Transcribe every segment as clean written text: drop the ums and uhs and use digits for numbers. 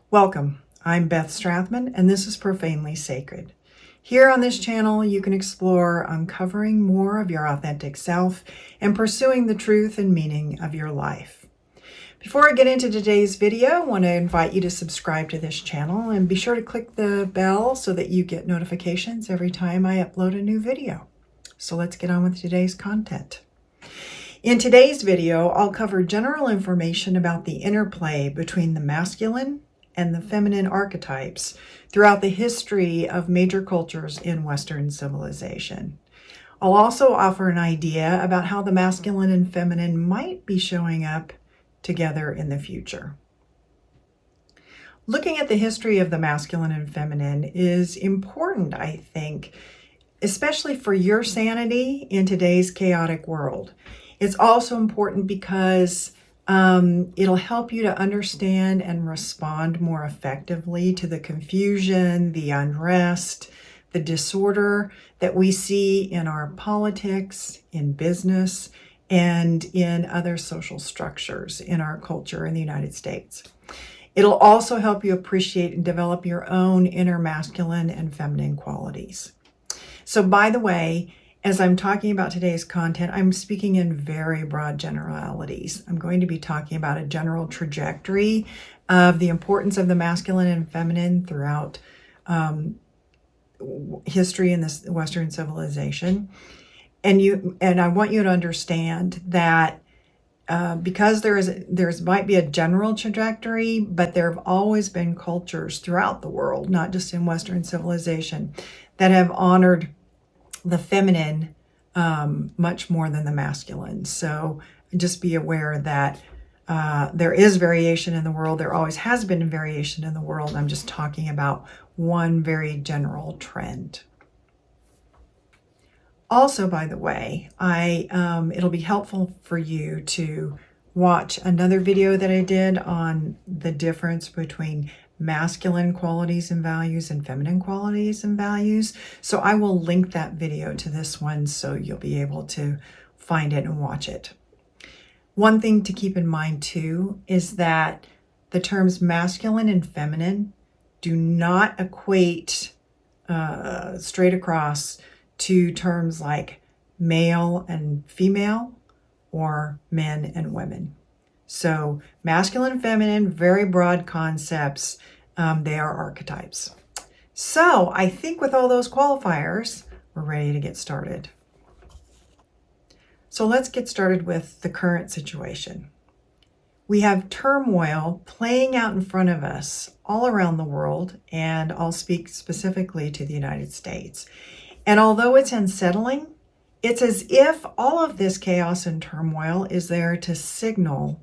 Welcome, I'm Beth Strathman, and this is Profanely Sacred. Here on this channel, you can explore uncovering more of your authentic self and pursuing the truth and meaning of your life. Before I get into today's video, I want to invite you to subscribe to this channel and be sure to click the bell so that you get notifications every time I upload a new video. So let's get on with today's content. In today's video, I'll cover general information about the interplay between the masculine and the feminine archetypes throughout the history of major cultures in Western civilization. I'll also offer an idea about how the masculine and feminine might be showing up together in the future. Looking at the history of the masculine and feminine is important, I think, especially for your sanity in today's chaotic world. It's also important because it'll help you to understand and respond more effectively to the confusion, the unrest, the disorder that we see in our politics, in business, and in other social structures in our culture in the United States. It'll also help you appreciate and develop your own inner masculine and feminine qualities. So, by the way, as I'm talking about today's content, I'm speaking in very broad generalities. I'm going to be talking about a general trajectory of the importance of the masculine and feminine throughout history in this Western civilization. And I want you to understand that because there might be a general trajectory, but there have always been cultures throughout the world, not just in Western civilization, that have honored the feminine much more than the masculine. So just be aware that there is variation in the world. There always has been variation in the world. I'm just talking about one very general trend. Also, by the way, it'll be helpful for you to watch another video that I did on the difference between masculine qualities and values and feminine qualities and values. So I will link that video to this one so you'll be able to find it and watch it. One thing to keep in mind too is that the terms masculine and feminine do not equate straight across to terms like male and female or men and women. So masculine and feminine, very broad concepts. They are archetypes. So I think with all those qualifiers, we're ready to get started. So let's get started with the current situation. We have turmoil playing out in front of us all around the world, and I'll speak specifically to the United States. And although it's unsettling, it's as if all of this chaos and turmoil is there to signal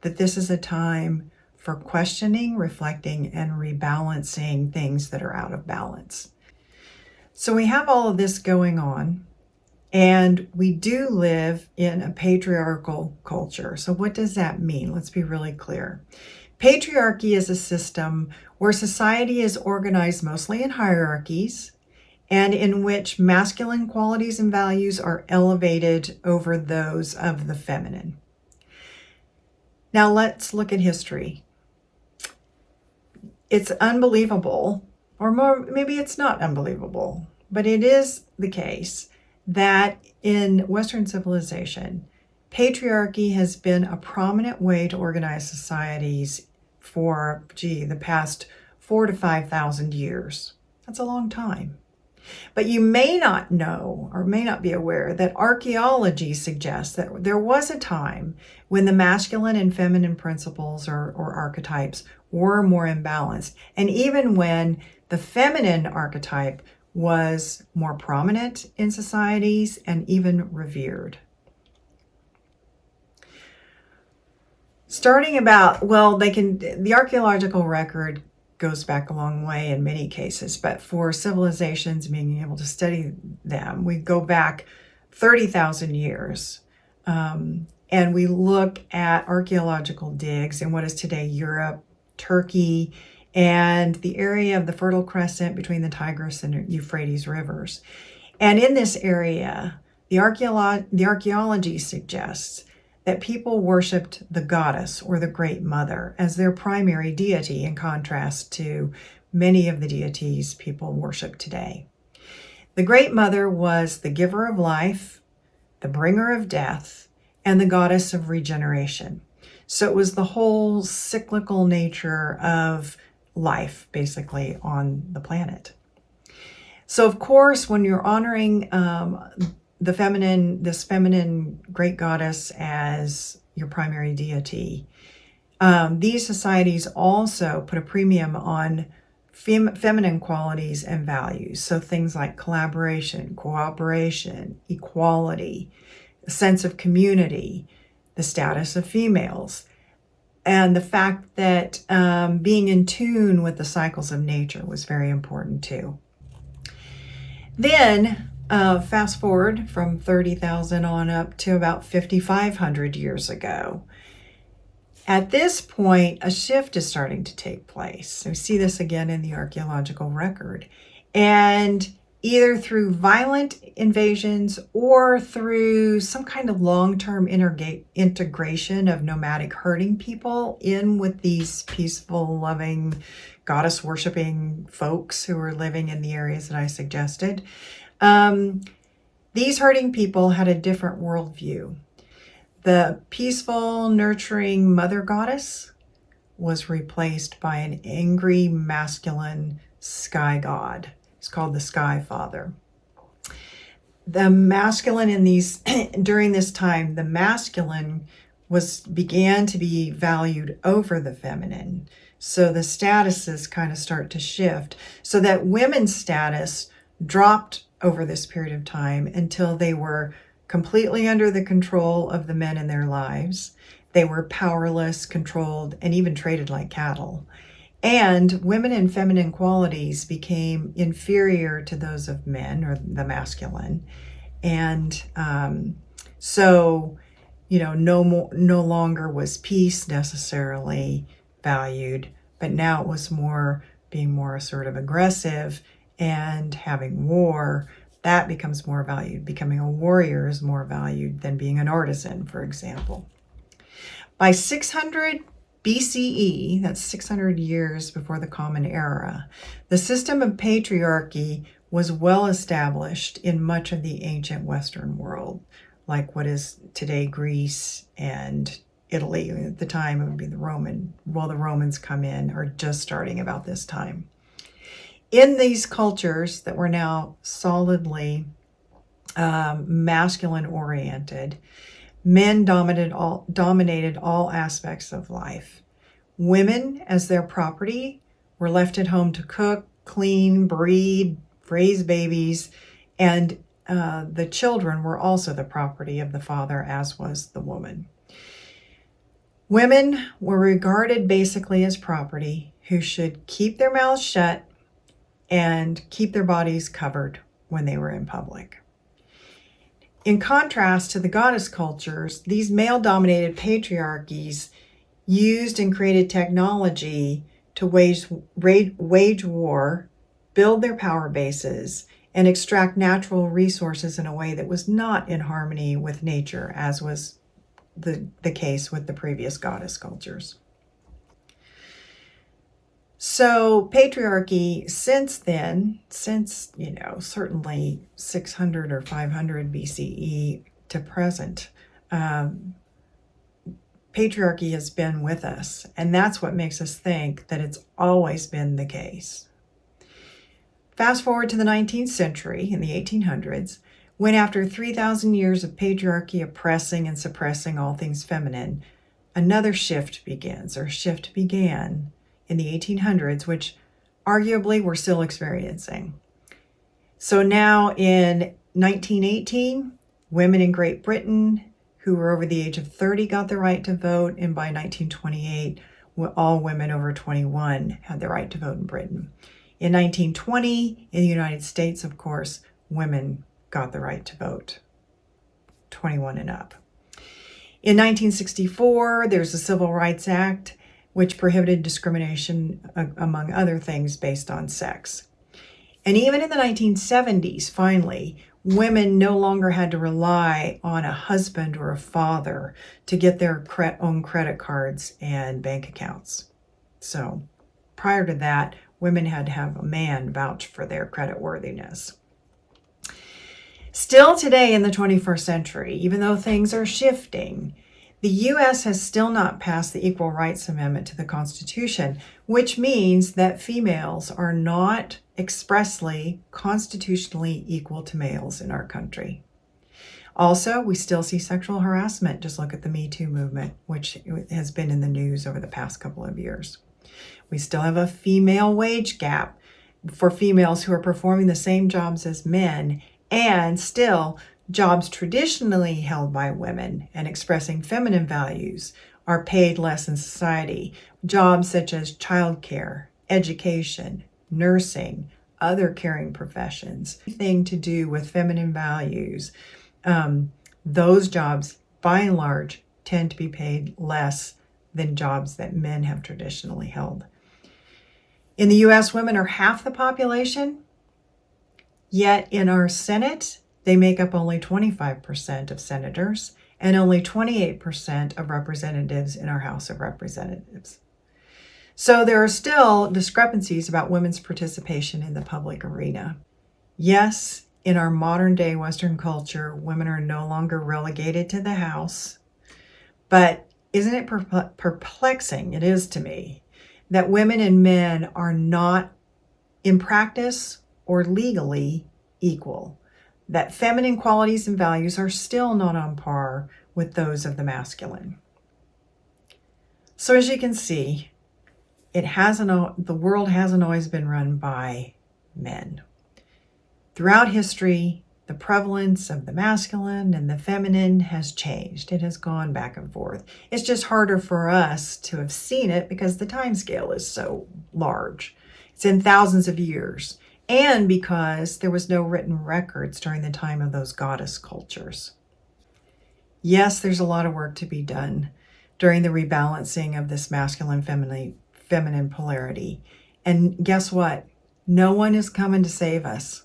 that this is a time for questioning, reflecting, and rebalancing things that are out of balance. So we have all of this going on, and we do live in a patriarchal culture. So what does that mean? Let's be really clear. Patriarchy is a system where society is organized mostly in hierarchies, and in which masculine qualities and values are elevated over those of the feminine. Now let's look at history. It's unbelievable, or more, maybe it's not unbelievable, but it is the case that in Western civilization, patriarchy has been a prominent way to organize societies for, the past 4,000 to 5,000 years. That's a long time. But you may not know or may not be aware that archaeology suggests that there was a time when the masculine and feminine principles or archetypes were more imbalanced, and even when the feminine archetype was more prominent in societies and even revered. Starting about, the archaeological record goes back a long way in many cases, but for civilizations, being able to study them, we go back 30,000 years. And we look at archaeological digs in what is today Europe, Turkey, and the area of the Fertile Crescent between the Tigris and Euphrates rivers. And in this area, the archaeology suggests that people worshipped the goddess or the Great Mother as their primary deity, in contrast to many of the deities people worship today. The Great Mother was the giver of life, the bringer of death, and the goddess of regeneration. So it was the whole cyclical nature of life, basically, on the planet. So, of course, when you're honoring this feminine great goddess as your primary deity, these societies also put a premium on feminine qualities and values. So things like collaboration, cooperation, equality, a sense of community, the status of females, and the fact that being in tune with the cycles of nature was very important too. Then fast forward from 30,000 on up to about 5,500 years ago. At this point, a shift is starting to take place. So we see this again in the archaeological record. And either through violent invasions or through some kind of long-term integration of nomadic herding people in with these peaceful, loving, goddess-worshiping folks who are living in the areas that I suggested, these herding people had a different worldview. The peaceful, nurturing mother goddess was replaced by an angry, masculine sky god. It's called the Sky Father. The masculine during this time, the masculine began to be valued over the feminine. So the statuses kind of start to shift so that women's status dropped over this period of time until they were completely under the control of the men in their lives. They were powerless, controlled, and even treated like cattle. And women and feminine qualities became inferior to those of men, or the masculine. And so, no longer was peace necessarily valued, but now it was being more sort of aggressive and having war. That becomes more valued. Becoming a warrior is more valued than being an artisan, for example. By 600 BCE, that's 600 years before the Common Era, the system of patriarchy was well established in much of the ancient Western world, like what is today Greece and Italy. At the time, it would be the Romans come in, or just starting about this time. In these cultures that were now solidly masculine-oriented, men dominated all aspects of life. Women, as their property, were left at home to cook, clean, breed, raise babies, and the children were also the property of the father, as was the woman. Women were regarded basically as property who should keep their mouths shut and keep their bodies covered when they were in public. In contrast to the goddess cultures, these male-dominated patriarchies used and created technology to wage war, build their power bases, and extract natural resources in a way that was not in harmony with nature, as was the case with the previous goddess cultures. So patriarchy since then, certainly 600 or 500 BCE to present, patriarchy has been with us, and that's what makes us think that it's always been the case. Fast forward to the 19th century, in the 1800s, when after 3,000 years of patriarchy oppressing and suppressing all things feminine, another shift began in the 1800s, which arguably we're still experiencing. So now in 1918, women in Great Britain who were over the age of 30 got the right to vote, and by 1928, all women over 21 had the right to vote in Britain. In 1920, in the United States, of course, women got the right to vote, 21 and up. In 1964, there's the Civil Rights Act, which prohibited discrimination, among other things, based on sex. And even in the 1970s, finally, women no longer had to rely on a husband or a father to get their own credit cards and bank accounts. So prior to that, women had to have a man vouch for their creditworthiness. Still today in the 21st century, even though things are shifting, the U.S. has still not passed the Equal Rights Amendment to the Constitution, which means that females are not expressly constitutionally equal to males in our country. Also, we still see sexual harassment. Just look at the Me Too movement, which has been in the news over the past couple of years. We still have a female wage gap for females who are performing the same jobs as men, and still jobs traditionally held by women and expressing feminine values are paid less in society. Jobs such as childcare, education, nursing, other caring professions, anything to do with feminine values, those jobs by and large tend to be paid less than jobs that men have traditionally held. In the U.S., women are half the population, yet in our Senate, they make up only 25% of senators and only 28% of representatives in our House of Representatives. So there are still discrepancies about women's participation in the public arena. Yes, in our modern day Western culture, women are no longer relegated to the house, but isn't it perplexing, it is to me, that women and men are not in practice or legally equal, that feminine qualities and values are still not on par with those of the masculine. So as you can see, the world hasn't always been run by men. Throughout history, the prevalence of the masculine and the feminine has changed. It has gone back and forth. It's just harder for us to have seen it because the time scale is so large. It's in thousands of years, and because there was no written records during the time of those goddess cultures. Yes, there's a lot of work to be done during the rebalancing of this masculine-feminine polarity. And guess what? No one is coming to save us.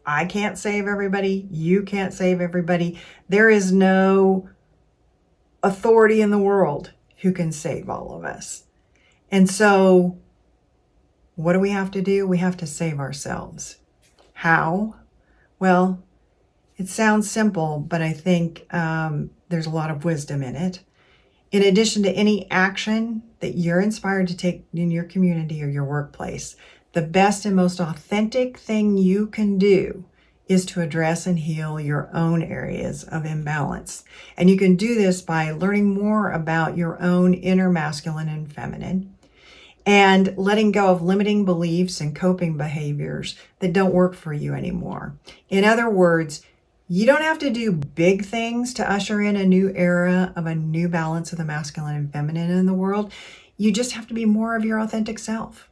I can't save everybody. You can't save everybody. There is no authority in the world who can save all of us. And so what do we have to do? We have to save ourselves. How? Well, it sounds simple, but I think there's a lot of wisdom in it. In addition to any action that you're inspired to take in your community or your workplace, the best and most authentic thing you can do is to address and heal your own areas of imbalance. And you can do this by learning more about your own inner masculine and feminine, and letting go of limiting beliefs and coping behaviors that don't work for you anymore. In other words, you don't have to do big things to usher in a new era of a new balance of the masculine and feminine in the world. You just have to be more of your authentic self.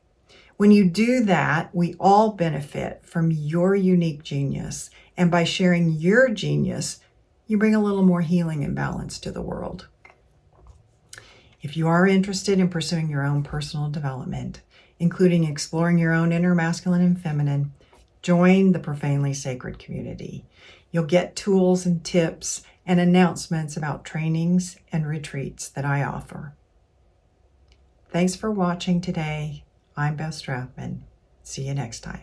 When you do that, we all benefit from your unique genius. And by sharing your genius, you bring a little more healing and balance to the world. If you are interested in pursuing your own personal development, including exploring your own inner masculine and feminine, join the Profanely Sacred community. You'll get tools and tips and announcements about trainings and retreats that I offer. Thanks for watching today. I'm Beth Strathman. See you next time.